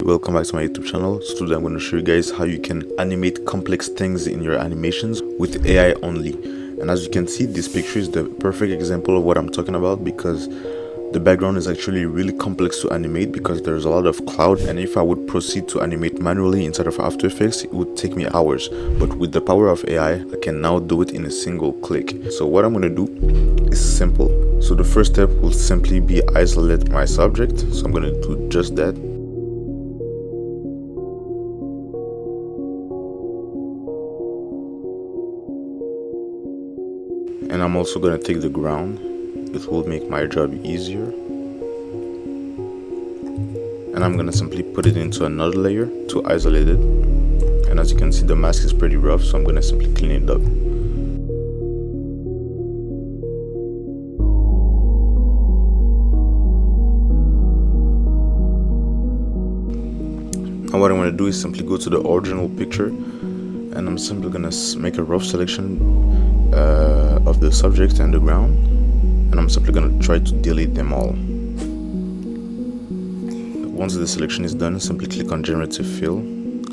welcome back to my YouTube channel. So today I'm going to show you guys how you can animate complex things in your animations with AI only. And as you can see, this picture is the perfect example of what I'm talking about, because the background is actually really complex to animate because there's a lot of cloud, and if I would proceed to animate manually inside of After Effects, it would take me hours. But with the power of AI, I can now do it in a single click. So what I'm going to do is simple. So the first step will simply be isolate my subject. So I'm going to do just that. And I'm also going to take the ground. It will make my job easier. And I'm going to simply put it into another layer to isolate it. And as you can see, the mask is pretty rough, so I'm going to simply clean it up. Now what I'm going to do is simply go to the original picture, and I'm simply going to make a rough selection of the subject and the ground, and I'm simply going to try to delete them all. Once the selection is done, simply click on generative fill,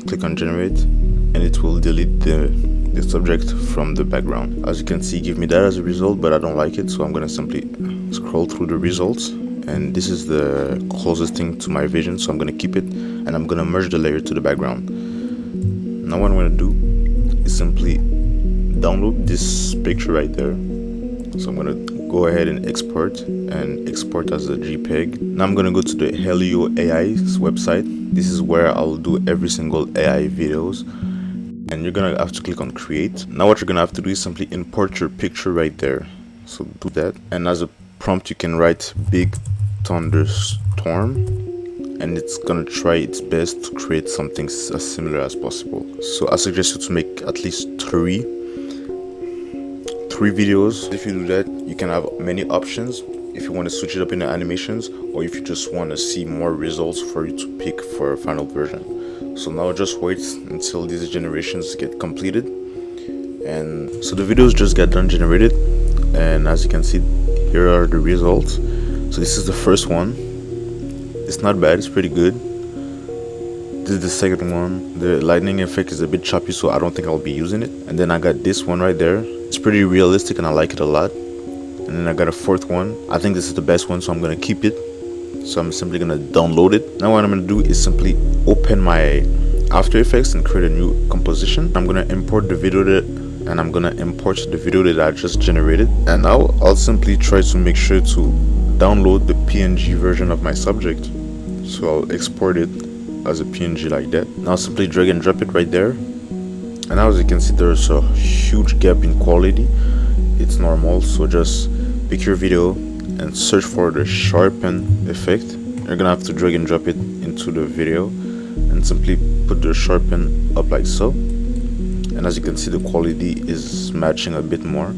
click on generate, and it will delete the subject from the background. As you can see, give me that as a result, but I don't like it, so I'm going to simply scroll through the results, and this is the closest thing to my vision, so I'm going to keep it, and I'm going to merge the layer to the background. Now what I'm going to do is simply download this picture right there. So I'm going to go ahead and export as a JPEG. Now I'm going to go to the Helio AI's website. This is where I'll do every single AI videos, and you're going to have to click on create. Now what you're going to have to do is simply import your picture right there. So do that, and as a prompt you can write big thunderstorm, and it's gonna try its best to create something as similar as possible. So I suggest you to make at least three videos. If you do that, you can have many options if you want to switch it up in the animations, or if you just want to see more results for you to pick for a final version. So now just wait until these generations get completed. And so the videos just got done generated, and as you can see, here are the results. So this is the first one. It's not bad, it's pretty good. This is the second one. The lightning effect is a bit choppy, so I don't think I'll be using it. And then I got this one right there. It's pretty realistic and I like it a lot. And then I got a fourth one. I think this is the best one, so I'm gonna keep it. So I'm simply gonna download it. Now what I'm gonna do is simply open my After Effects and create a new composition. I'm gonna import the video that I just generated. And now I'll simply try to make sure to download the PNG version of my subject. So I'll export it as a PNG like that. Now simply drag and drop it right there. And now as you can see, there's a huge gap in quality. It's normal, so just pick your video and search for the sharpen effect. You're gonna have to drag and drop it into the video and simply put the sharpen up like so. And as you can see, the quality is matching a bit more.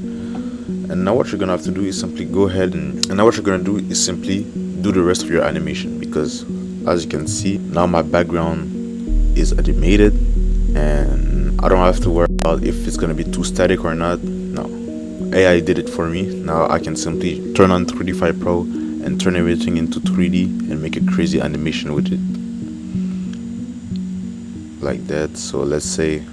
And now what you're gonna have to do is simply go ahead and now what you're gonna do is simply do the rest of your animation, because as you can see, now my background is animated and I don't have to worry about if it's gonna be too static or not. No, AI did it for me. Now I can simply turn on 3D Pro and turn everything into 3D and make a crazy animation with it like that. So let's say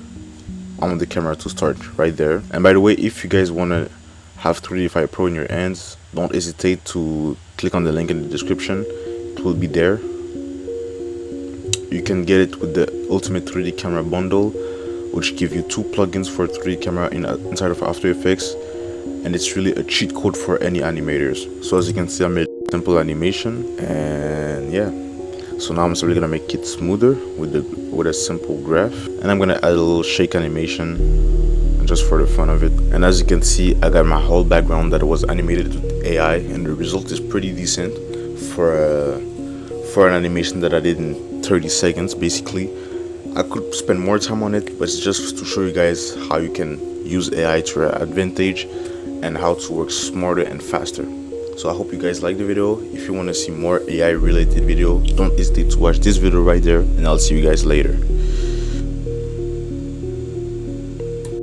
I want the camera to start right there. And by the way, if you guys want to have 3D Pro in your hands, don't hesitate to click on the link in the description. It will be there. You can get it with the Ultimate 3D Camera Bundle, which give you 2 plugins for 3D camera inside of After Effects, and it's really a cheat code for any animators. So as you can see, I made a simple animation, and yeah. So now I'm simply gonna make it smoother with a simple graph, and I'm gonna add a little shake animation just for the fun of it. And as you can see, I got my whole background that was animated with AI, and the result is pretty decent for an animation that I did in 30 seconds basically. I could spend more time on it, but it's just to show you guys how you can use AI to your advantage and how to work smarter and faster. So I hope you guys like the video. If you want to see more AI related video, don't hesitate to watch this video right there, and I'll see you guys later.